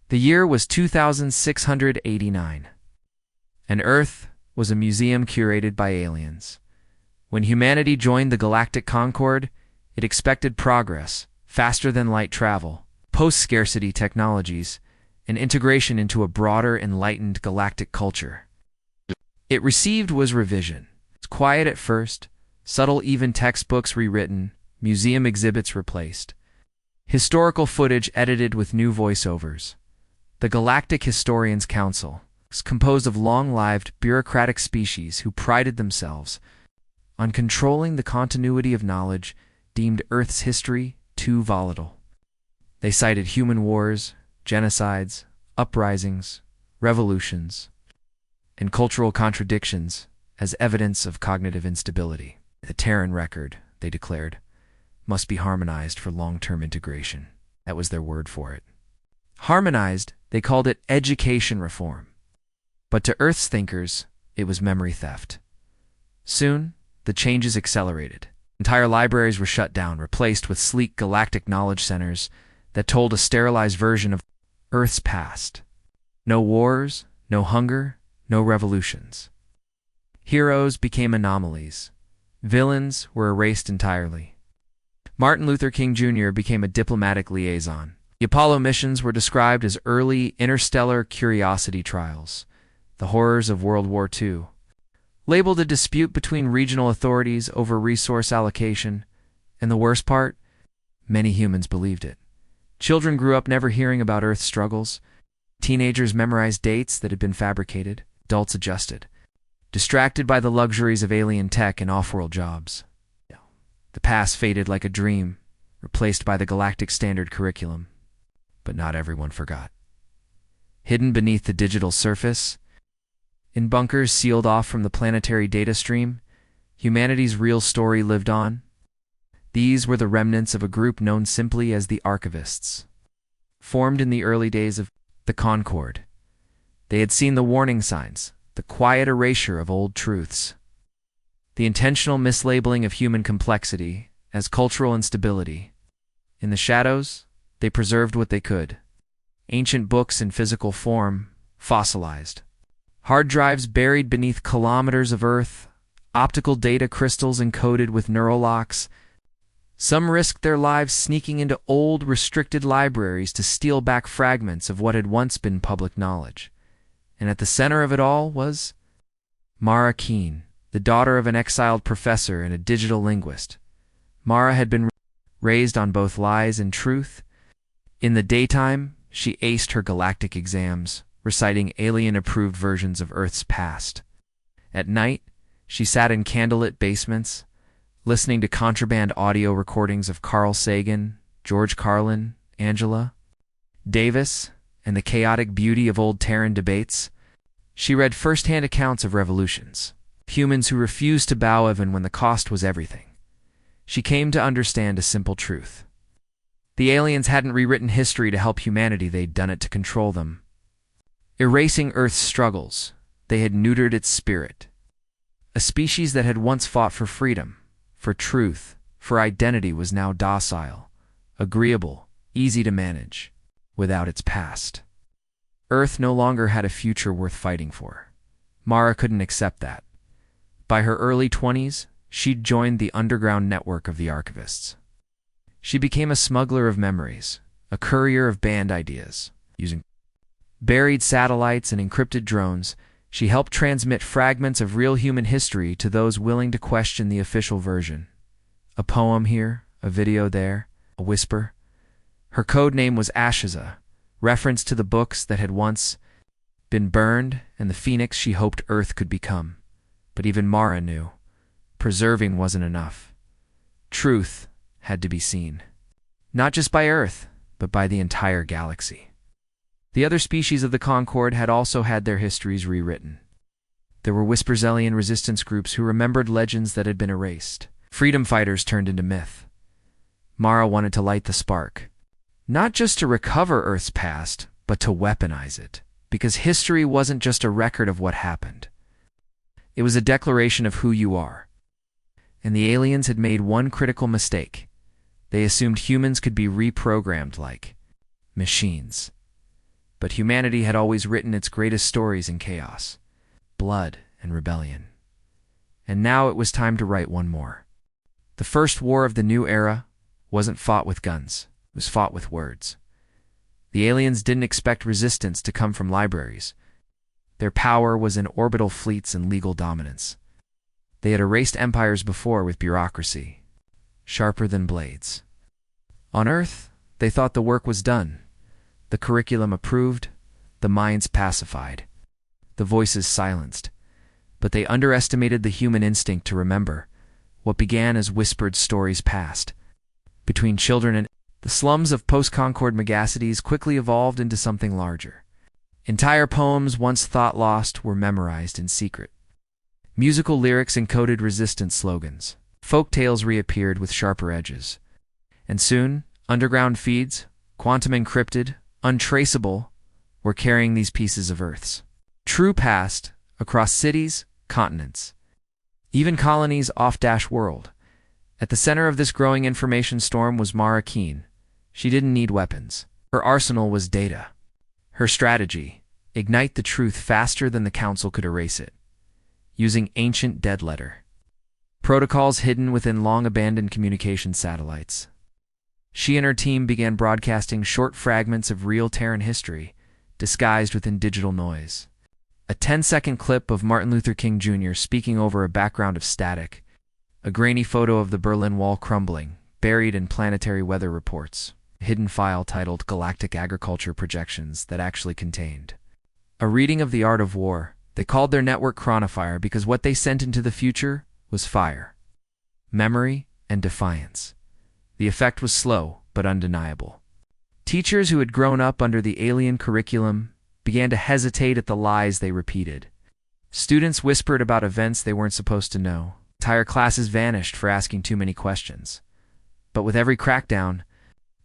The year was 2689, and Earth was a museum curated by aliens. When humanity joined the galactic Concord, it expected progress, faster than light travel, post-scarcity technologies, and integration into a broader, enlightened galactic culture. It received was revision. It's quiet at first, subtle even textbooks rewritten, museum exhibits replaced, historical footage edited with new voiceovers. The Galactic Historians' Council is composed of long-lived bureaucratic species who prided themselves on controlling the continuity of knowledge, deemed Earth's history too volatile. They cited human wars, genocides, uprisings, revolutions, and cultural contradictions as evidence of cognitive instability. The Terran record, they declared, must be harmonized for long-term integration. That was their word for it. Harmonized, they called it education reform. But to Earth's thinkers, it was memory theft. Soon, the changes accelerated. Entire libraries were shut down, replaced with sleek galactic knowledge centers that told a sterilized version of Earth's past. No wars, no hunger, no revolutions. Heroes became anomalies. Villains were erased entirely. Martin Luther King Jr. became a diplomatic liaison. The Apollo missions were described as early interstellar curiosity trials, the horrors of World War II. Labeled a dispute between regional authorities over resource allocation, and the worst part, many humans believed it. Children grew up never hearing about Earth's struggles. Teenagers memorized dates that had been fabricated. Adults adjusted, distracted by the luxuries of alien tech and off-world jobs. The past faded like a dream, replaced by the galactic standard curriculum. But not everyone forgot. Hidden beneath the digital surface, in bunkers sealed off from the planetary data stream, humanity's real story lived on. These were the remnants of a group known simply as the Archivists. Formed in the early days of the Concord, they had seen the warning signs, the quiet erasure of old truths, the intentional mislabeling of human complexity as cultural instability. In the shadows, they preserved what they could. Ancient books in physical form, fossilized. Hard drives buried beneath kilometers of Earth, optical data crystals encoded with neural locks. Some risked their lives sneaking into old, restricted libraries to steal back fragments of what had once been public knowledge. And at the center of it all was Mara Keene, the daughter of an exiled professor and a digital linguist. Mara had been raised on both lies and truth. In the daytime, she aced her galactic exams, reciting alien-approved versions of Earth's past. At night, she sat in candlelit basements, listening to contraband audio recordings of Carl Sagan, George Carlin, Angela Davis, and the chaotic beauty of old Terran debates. She read first-hand accounts of revolutions, humans who refused to bow even when the cost was everything. She came to understand a simple truth. The aliens hadn't rewritten history to help humanity, they'd done it to control them. Erasing Earth's struggles, they had neutered its spirit. A species that had once fought for freedom, for truth, for identity was now docile, agreeable, easy to manage, without its past. Earth no longer had a future worth fighting for. Mara couldn't accept that. By her early 20s, she'd joined the underground network of the Archivists. She became a smuggler of memories, a courier of banned ideas. Using buried satellites and encrypted drones, she helped transmit fragments of real human history to those willing to question the official version. A poem here, a video there, a whisper. Her code name was Ashiza, reference to the books that had once been burned and the phoenix she hoped Earth could become. But even Mara knew, preserving wasn't enough. Truth had to be seen. Not just by Earth, but by the entire galaxy. The other species of the Concord had also had their histories rewritten. There were Whisperzelian resistance groups who remembered legends that had been erased. Freedom fighters turned into myth. Mara wanted to light the spark. Not just to recover Earth's past, but to weaponize it. Because history wasn't just a record of what happened. It was a declaration of who you are. And the aliens had made one critical mistake. They assumed humans could be reprogrammed like machines. But humanity had always written its greatest stories in chaos, blood, and rebellion. And now it was time to write one more. The first war of the new era wasn't fought with guns, it was fought with words. The aliens didn't expect resistance to come from libraries. Their power was in orbital fleets and legal dominance. They had erased empires before with bureaucracy, sharper than blades. On Earth, they thought the work was done. The curriculum approved, the minds pacified, the voices silenced. But they underestimated the human instinct to remember. What began as whispered stories passed between children, and the slums of post-Concord megacities quickly evolved into something larger. Entire poems once thought lost were memorized in secret. Musical lyrics encoded resistance slogans. Folk tales reappeared with sharper edges. And soon, underground feeds, quantum encrypted, untraceable, were carrying these pieces of Earth's true past across cities, continents, even colonies off-world. At the center of this growing information storm was Mara Keene. She didn't need weapons. Her arsenal was data. Her strategy: ignite the truth faster than the Council could erase it, using ancient dead letter protocols hidden within long-abandoned communication satellites. She and her team began broadcasting short fragments of real Terran history, disguised within digital noise. A 10-second clip of Martin Luther King Jr. speaking over a background of static, a grainy photo of the Berlin Wall crumbling, buried in planetary weather reports, a hidden file titled Galactic Agriculture Projections that actually contained a reading of The Art of War. They called their network Chronofire because what they sent into the future was fire, memory, and defiance. The effect was slow, but undeniable. Teachers who had grown up under the alien curriculum began to hesitate at the lies they repeated. Students whispered about events they weren't supposed to know. Entire classes vanished for asking too many questions. But with every crackdown,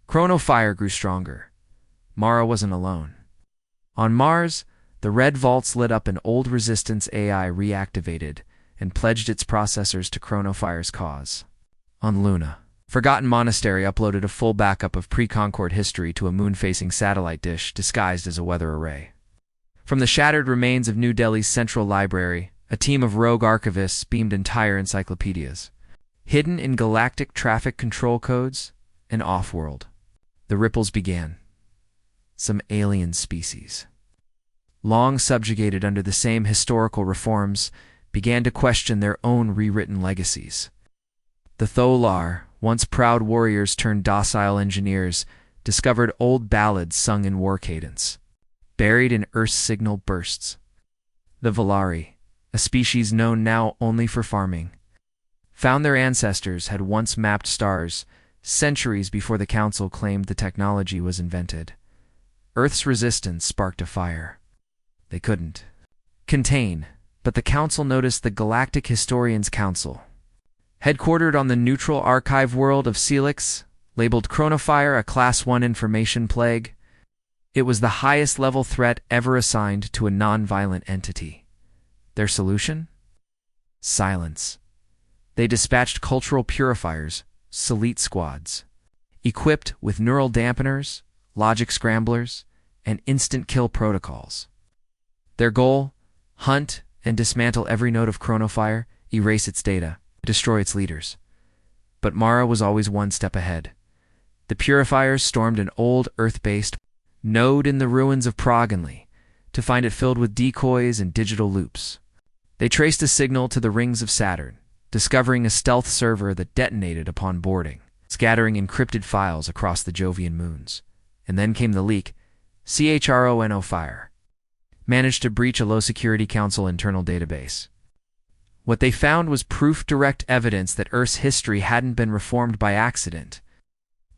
Chronofire grew stronger. Mara wasn't alone. On Mars, the red vaults lit up, and old resistance AI reactivated and pledged its processors to Chronofire's cause. On Luna, Forgotten Monastery uploaded a full backup of pre-Concord history to a moon-facing satellite dish disguised as a weather array. From the shattered remains of New Delhi's Central Library, a team of rogue archivists beamed entire encyclopedias, hidden in galactic traffic control codes and off-world. The ripples began. Some alien species, long subjugated under the same historical reforms, began to question their own rewritten legacies. The Tholar, once proud warriors turned docile engineers, discovered old ballads sung in war cadence, buried in Earth's signal bursts. The Valari, a species known now only for farming, found their ancestors had once mapped stars centuries before the Council claimed the technology was invented. Earth's resistance sparked a fire they couldn't contain, but the Council noticed the Galactic Historians Council, headquartered on the neutral archive world of Celix, labeled Chronofire a Class 1 information plague. It was the highest-level threat ever assigned to a non-violent entity. Their solution? Silence. They dispatched cultural purifiers, Selite squads, equipped with neural dampeners, logic scramblers, and instant-kill protocols. Their goal? Hunt and dismantle every node of Chronofire, erase its data, destroy its leaders. But Mara was always one step ahead. The purifiers stormed an old Earth-based node in the ruins of Progenly to find it filled with decoys and digital loops. They traced a signal to the rings of Saturn, discovering a stealth server that detonated upon boarding, scattering encrypted files across the Jovian moons. And then came the leak. CHRONO managed to breach a low-security council internal database. What they found was proof, direct evidence that Earth's history hadn't been reformed by accident,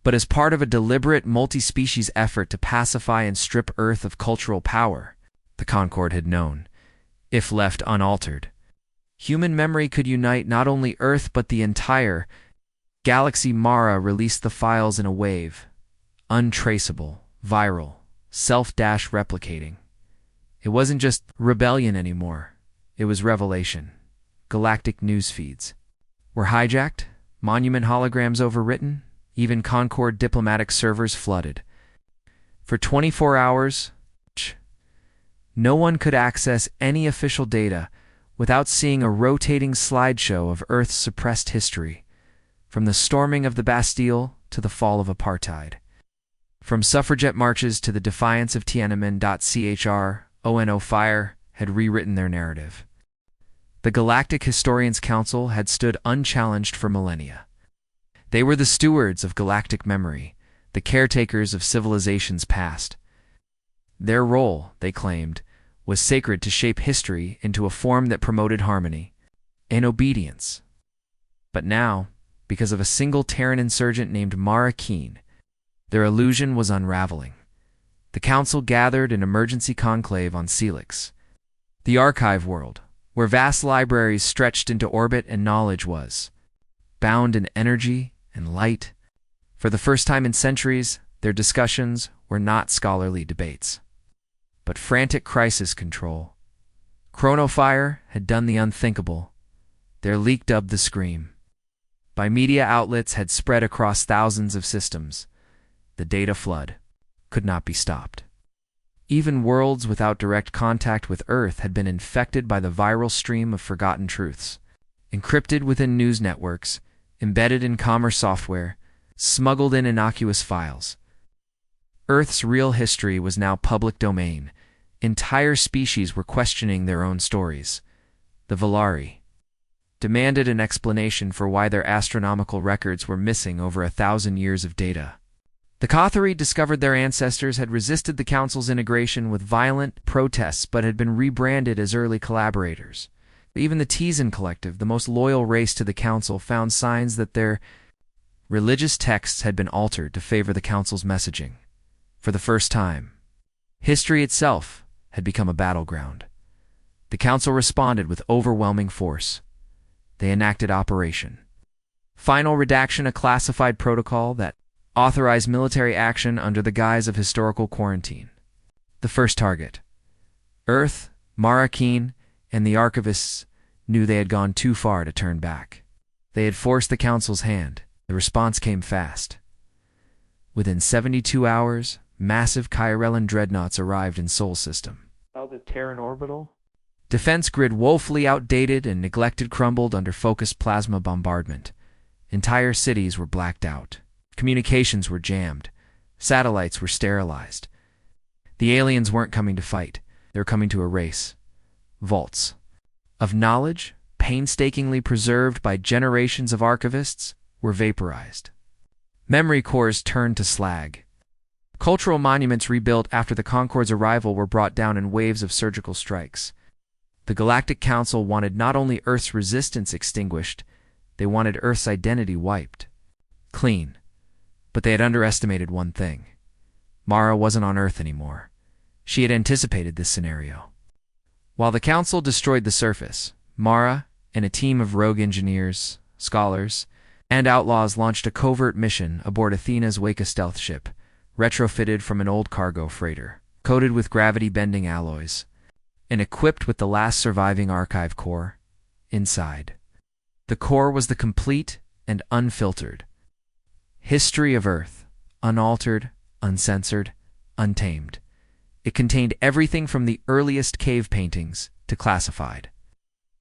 but as part of a deliberate multi-species effort to pacify and strip Earth of cultural power. The Concord had known, if left unaltered, human memory could unite not only Earth but the entire galaxy. Mara released the files in a wave, untraceable, viral, self-replicating. It wasn't just rebellion anymore. It was revelation. Galactic news feeds were hijacked, monument holograms overwritten, even Concord diplomatic servers flooded. For 24 hours, No one could access any official data without seeing a rotating slideshow of Earth's suppressed history, from the storming of the Bastille to the fall of apartheid. From suffragette marches to the defiance of Tiananmen. Ono Fire had rewritten their narrative. The Galactic Historians Council had stood unchallenged for millennia. They were the stewards of galactic memory, the caretakers of civilizations past. Their role, they claimed, was sacred to shape history into a form that promoted harmony and obedience. But now, because of a single Terran insurgent named Mara Keen, their illusion was unraveling. The Council gathered an emergency conclave on Celix, the archive world, where vast libraries stretched into orbit and knowledge was, bound in energy and light. For the first time in centuries, their discussions were not scholarly debates, but frantic crisis control. Chronofire had done the unthinkable. Their leak dubbed the Scream. By media outlets had spread across thousands of systems. The data flood could not be stopped. Even worlds without direct contact with Earth had been infected by the viral stream of forgotten truths, encrypted within news networks, embedded in commerce software, smuggled in innocuous files. Earth's real history was now public domain. Entire species were questioning their own stories. The Valari demanded an explanation for why their astronomical records were missing over 1,000 years of data. The Kothari discovered their ancestors had resisted the Council's integration with violent protests but had been rebranded as early collaborators. Even the Tizan Collective, the most loyal race to the Council, found signs that their religious texts had been altered to favor the Council's messaging. For the first time, history itself had become a battleground. The Council responded with overwhelming force. They enacted Operation Final Redaction, a classified protocol that authorized military action under the guise of historical quarantine. The first target, Earth, Mara Keen, and the archivists knew they had gone too far to turn back. They had forced the Council's hand. The response came fast. Within 72 hours, massive Kyrellan dreadnoughts arrived in Sol System. How the Terran orbital? Defense grid woefully outdated and neglected crumbled under focused plasma bombardment. Entire cities were blacked out. Communications were jammed. Satellites were sterilized. The aliens weren't coming to fight. They were coming to erase. Vaults of knowledge, painstakingly preserved by generations of archivists, were vaporized. Memory cores turned to slag. Cultural monuments rebuilt after the Concorde's arrival were brought down in waves of surgical strikes. The Galactic Council wanted not only Earth's resistance extinguished, they wanted Earth's identity wiped. Clean. But they had underestimated one thing. Mara wasn't on Earth anymore. She had anticipated this scenario. While the Council destroyed the surface, Mara and a team of rogue engineers, scholars, and outlaws launched a covert mission aboard Athena's Wake stealth ship, retrofitted from an old cargo freighter, coated with gravity-bending alloys, and equipped with the last surviving archive core inside. The core was the complete and unfiltered history of Earth, unaltered, uncensored, untamed. It contained everything from the earliest cave paintings to classified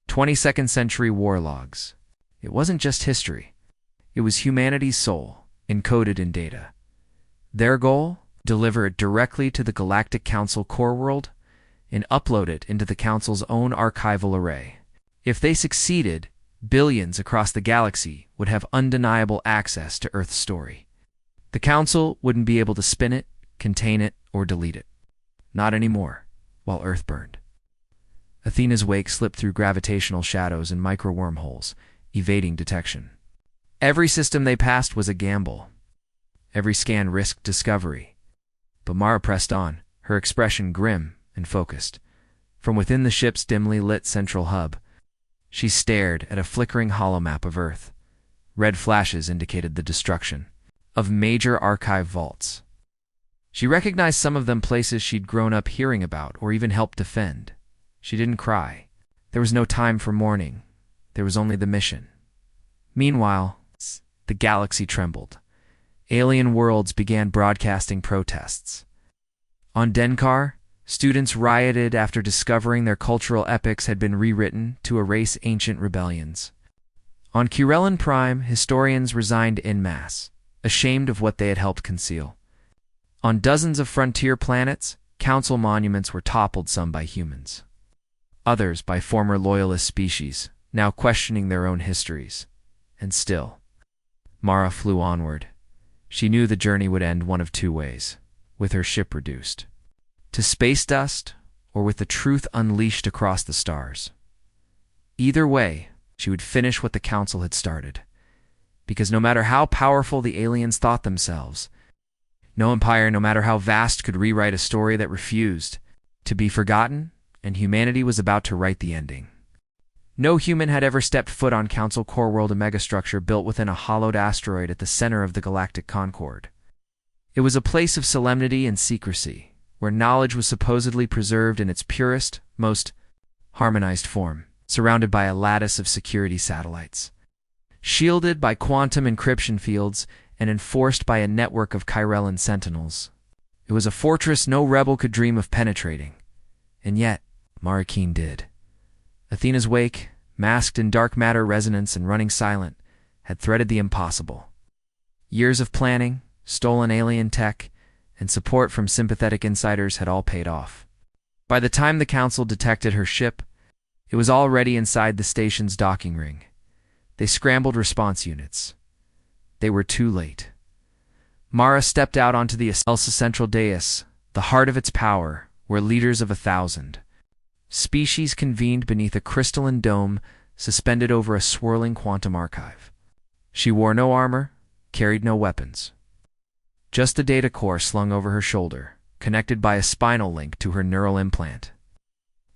22nd century war logs. It wasn't just history. It was humanity's soul, encoded in data. Their goal? Deliver it directly to the Galactic Council core world and upload it into the Council's own archival array. If they succeeded, billions across the galaxy would have undeniable access to Earth's story. The Council wouldn't be able to spin it, contain it, or delete it. Not anymore, while Earth burned. Athena's Wake slipped through gravitational shadows and micro-wormholes, evading detection. Every system they passed was a gamble. Every scan risked discovery. But Mara pressed on, her expression grim and focused. From within the ship's dimly lit central hub, she stared at a flickering holomap of Earth. Red flashes indicated the destruction of major archive vaults. She recognized some of them places she'd grown up hearing about or even helped defend. She didn't cry. There was no time for mourning. There was only the mission. Meanwhile, the galaxy trembled. Alien worlds began broadcasting protests. On Denkar, Students rioted after discovering their cultural epics had been rewritten to erase ancient rebellions. On Kirellin Prime, historians resigned en masse, ashamed of what they had helped conceal. On dozens of frontier planets, council monuments were toppled, some by humans, others by former loyalist species, now questioning their own histories. And still, Mara flew onward. She knew the journey would end one of two ways, with her ship reduced to space dust, or with the truth unleashed across the stars. Either way, she would finish what the Council had started. Because no matter how powerful the aliens thought themselves, no empire, no matter how vast, could rewrite a story that refused to be forgotten, and humanity was about to write the ending. No human had ever stepped foot on Council core world, a megastructure built within a hollowed asteroid at the center of the galactic concord. It was a place of solemnity and secrecy, where knowledge was supposedly preserved in its purest, most harmonized form, surrounded by a lattice of security satellites, shielded by quantum encryption fields, and enforced by a network of Kirellin sentinels. It was a fortress no rebel could dream of penetrating. And yet, Mara Keen did. Athena's wake, masked in dark matter resonance and running silent, had threaded the impossible. Years of planning, stolen alien tech, and support from sympathetic insiders had all paid off. By the time the Council detected her ship, it was already inside the station's docking ring. They scrambled response units. They were too late. Mara stepped out onto the Elsa Central Dais, the heart of its power, where leaders of 1,000 species convened beneath a crystalline dome suspended over a swirling quantum archive. She wore no armor, carried no weapons. Just the data core slung over her shoulder, connected by a spinal link to her neural implant.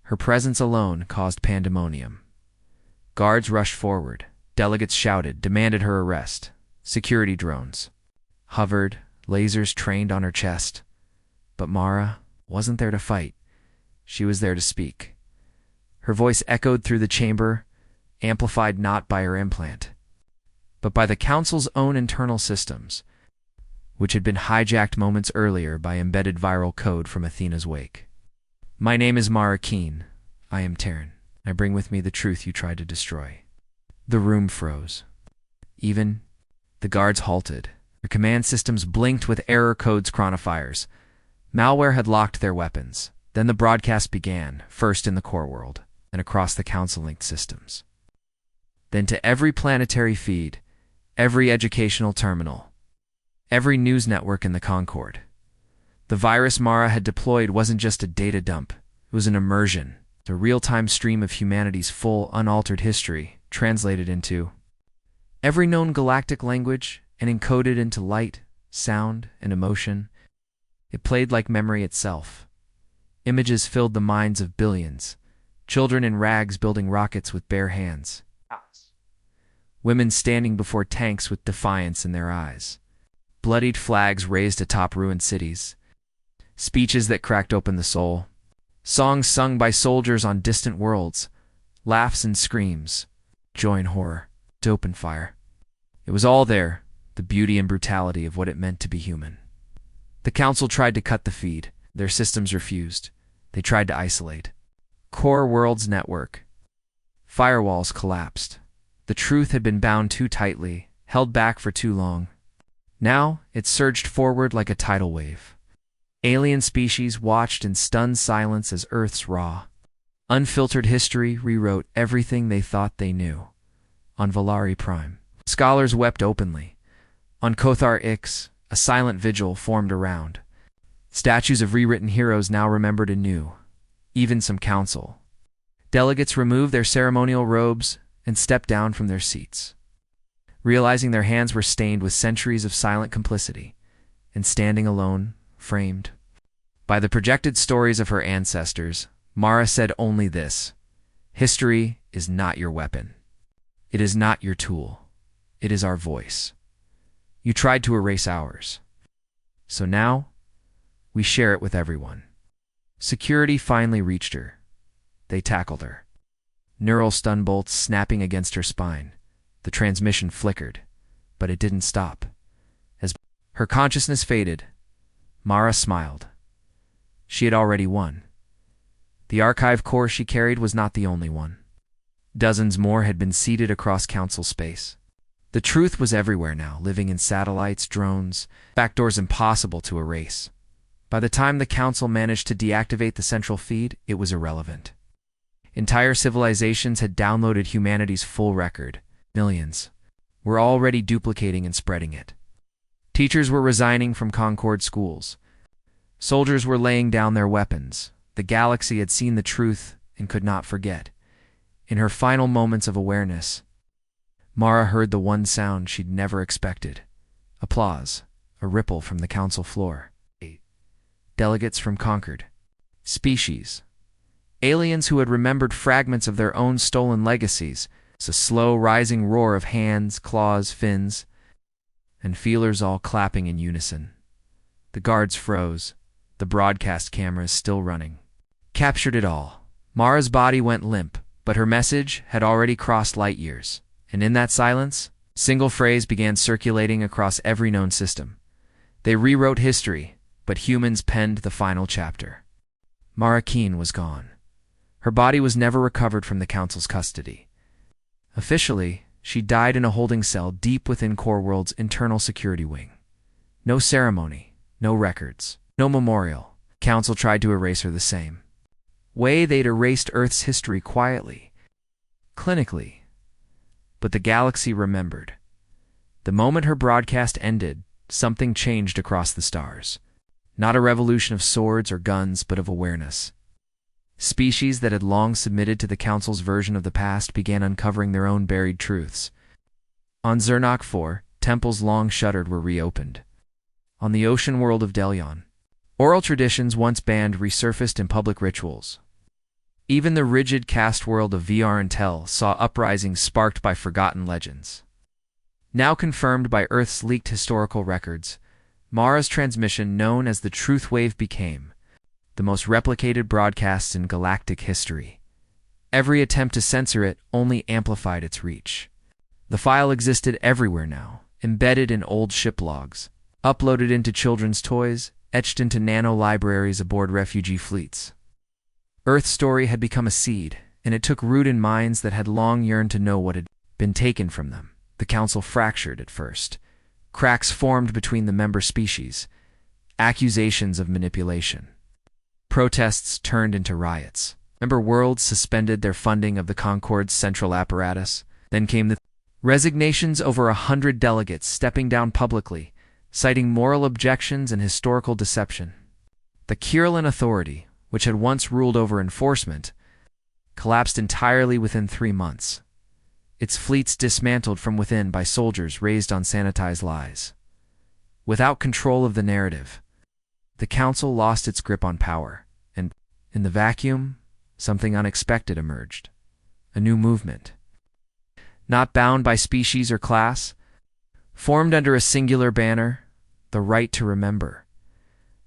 Her presence alone caused pandemonium. Guards rushed forward. Delegates shouted, demanded her arrest. Security drones hovered, lasers trained on her chest. But Mara wasn't there to fight. She was there to speak. Her voice echoed through the chamber, amplified not by her implant, but by the Council's own internal systems, which had been hijacked moments earlier by embedded viral code from Athena's wake. My name is Mara Keen. I am Terran. I bring with me the truth you tried to destroy. The room froze. Even the guards halted. Their command systems blinked with error codes chronifiers. Malware had locked their weapons. Then the broadcast began, first in the core world, and across the Council-linked systems. Then to every planetary feed, every educational terminal, every news network in the Concord. The virus Mara had deployed wasn't just a data dump. It was an immersion, a real-time stream of humanity's full, unaltered history, translated into every known galactic language and encoded into light, sound, and emotion. It played like memory itself. Images filled the minds of billions. Children in rags building rockets with bare hands. Women standing before tanks with defiance in their eyes. Bloodied flags raised atop ruined cities. Speeches that cracked open the soul. Songs sung by soldiers on distant worlds. Laughs and screams. Joy and horror. To open fire. It was all there, the beauty and brutality of what it meant to be human. The Council tried to cut the feed. Their systems refused. They tried to isolate. Core Worlds Network. Firewalls collapsed. The truth had been bound too tightly, held back for too long. Now it surged forward like a tidal wave. Alien species watched in stunned silence as Earth's raw, unfiltered history rewrote everything they thought they knew. On Valari Prime, scholars wept openly. On Kothar Ix, a silent vigil formed around. Statues of rewritten heroes now remembered anew. Even some council delegates removed their ceremonial robes and stepped down from their seats, realizing their hands were stained with centuries of silent complicity, and standing alone, framed by the projected stories of her ancestors, Mara said only this: history is not your weapon. It is not your tool. It is our voice. You tried to erase ours. So now, we share it with everyone. Security finally reached her. They tackled her. Neural stun bolts snapping against her spine. The transmission flickered, but it didn't stop. As her consciousness faded, Mara smiled. She had already won. The archive core she carried was not the only one. Dozens more had been seeded across council space. The truth was everywhere now, living in satellites, drones, backdoors impossible to erase. By the time the council managed to deactivate the central feed, it was irrelevant. Entire civilizations had downloaded humanity's full record. Millions were already duplicating and spreading it. Teachers were resigning from Concord schools. Soldiers were laying down their weapons. The galaxy had seen the truth and could not forget. In her final moments of awareness, Mara heard the one sound she'd never expected. Applause, a ripple from the council floor. Delegates from conquered species. Aliens who had remembered fragments of their own stolen legacies. A slow rising roar of hands, claws, fins, and feelers all clapping in unison. The guards froze. The broadcast cameras, still running, captured it all. Mara's body went limp, but her message had already crossed light years. And in that silence, a single phrase began circulating across every known system. They rewrote history, but humans penned the final chapter. Mara Keen was gone. Her body was never recovered from the council's custody. Officially, she died in a holding cell deep within Core World's internal security wing. No ceremony, no records, no memorial. Council tried to erase her the same way they'd erased Earth's history quietly, clinically. But the galaxy remembered. The moment her broadcast ended, something changed across the stars. Not a revolution of swords or guns, but of awareness. Species that had long submitted to the Council's version of the past began uncovering their own buried truths. On Zernok 4, temples long shuttered were reopened. On the ocean world of Delion, oral traditions once banned resurfaced in public rituals. Even the rigid caste world of VR and Tel saw uprisings sparked by forgotten legends. Now confirmed by Earth's leaked historical records, Mara's transmission, known as the Truth Wave, became the most replicated broadcast in galactic history. Every attempt to censor it only amplified its reach. The file existed everywhere now, embedded in old ship logs, uploaded into children's toys, etched into nano-libraries aboard refugee fleets. Earth's story had become a seed, and it took root in minds that had long yearned to know what had been taken from them. The Council fractured at first. Cracks formed between the member species. Accusations of manipulation. Protests turned into riots. Member worlds suspended their funding of the Concord's central apparatus. Then came the resignations, over 100 delegates stepping down publicly, citing moral objections and historical deception. The Kirillin Authority, which had once ruled over enforcement, collapsed entirely within 3 months. Its fleets dismantled from within by soldiers raised on sanitized lies. Without control of the narrative, the Council lost its grip on power, and, in the vacuum, something unexpected emerged. A new movement. Not bound by species or class, formed under a singular banner, the right to remember.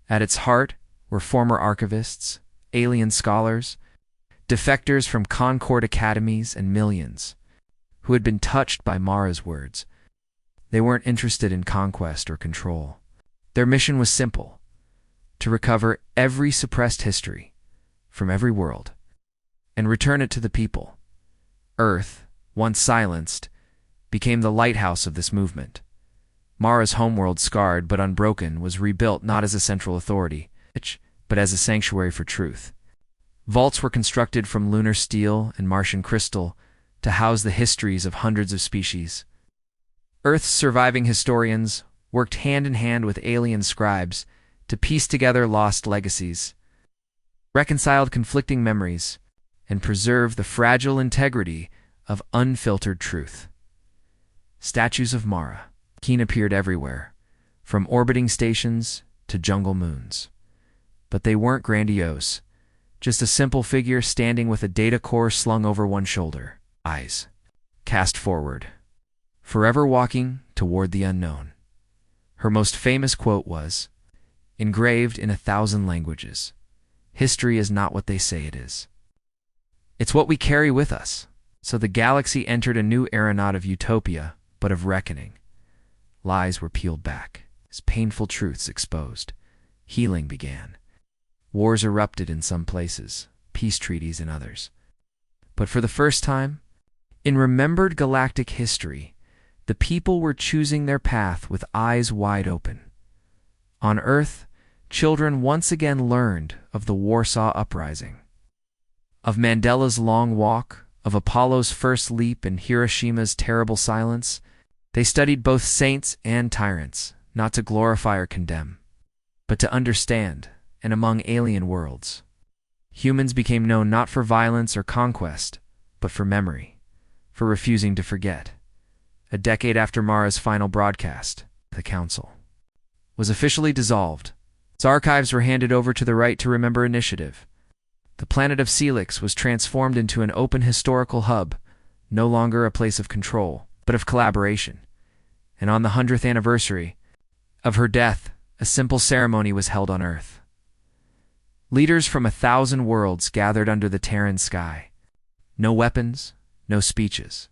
At its heart were former archivists, alien scholars, defectors from Concord academies, and millions who had been touched by Mara's words. They weren't interested in conquest or control. Their mission was simple: to recover every suppressed history from every world and return it to the people. Earth, once silenced, became the lighthouse of this movement. Mara's homeworld, scarred but unbroken, was rebuilt not as a central authority, but as a sanctuary for truth. Vaults were constructed from lunar steel and Martian crystal to house the histories of hundreds of species. Earth's surviving historians worked hand in hand with alien scribes to piece together lost legacies, reconciled conflicting memories, and preserve the fragile integrity of unfiltered truth. Statues of Mara Keen appeared everywhere, from orbiting stations to jungle moons. But they weren't grandiose, just a simple figure standing with a data core slung over one shoulder, eyes cast forward, forever walking toward the unknown. Her most famous quote was, engraved in 1,000 languages, "History is not what they say it is. It's what we carry with us." So the galaxy entered a new era, not of utopia, but of reckoning. Lies were peeled back, as painful truths exposed. Healing began. Wars erupted in some places, peace treaties in others. But for the first time, in remembered galactic history, the people were choosing their path with eyes wide open. On Earth, children once again learned of the Warsaw Uprising, of Mandela's long walk, of Apollo's first leap and Hiroshima's terrible silence. They studied both saints and tyrants, not to glorify or condemn, but to understand, and among alien worlds. Humans became known not for violence or conquest, but for memory, for refusing to forget. A decade after Mara's final broadcast, the Council was officially dissolved. Its archives were handed over to the Right to Remember initiative. The planet of Celix was transformed into an open historical hub, no longer a place of control, but of collaboration. And on the 100th anniversary of her death, a simple ceremony was held on Earth. Leaders from 1,000 worlds gathered under the Terran sky. No weapons, no speeches.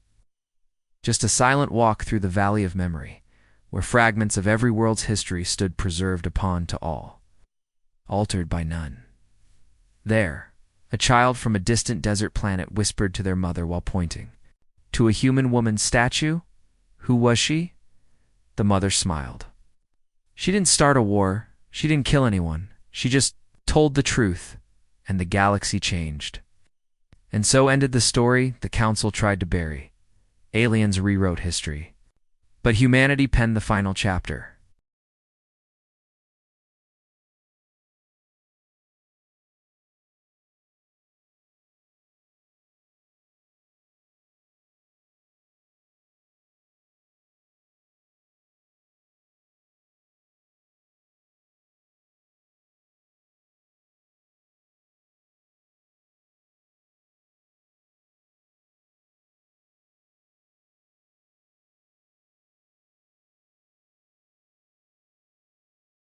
Just a silent walk through the Valley of Memory, where fragments of every world's history stood preserved upon to all, altered by none. There, a child from a distant desert planet whispered to their mother while pointing to a human woman's statue. Who was she? The mother smiled. She didn't start a war, she didn't kill anyone, she just told the truth, and the galaxy changed. And so ended the story the Council tried to bury. Aliens rewrote history. But humanity penned the final chapter.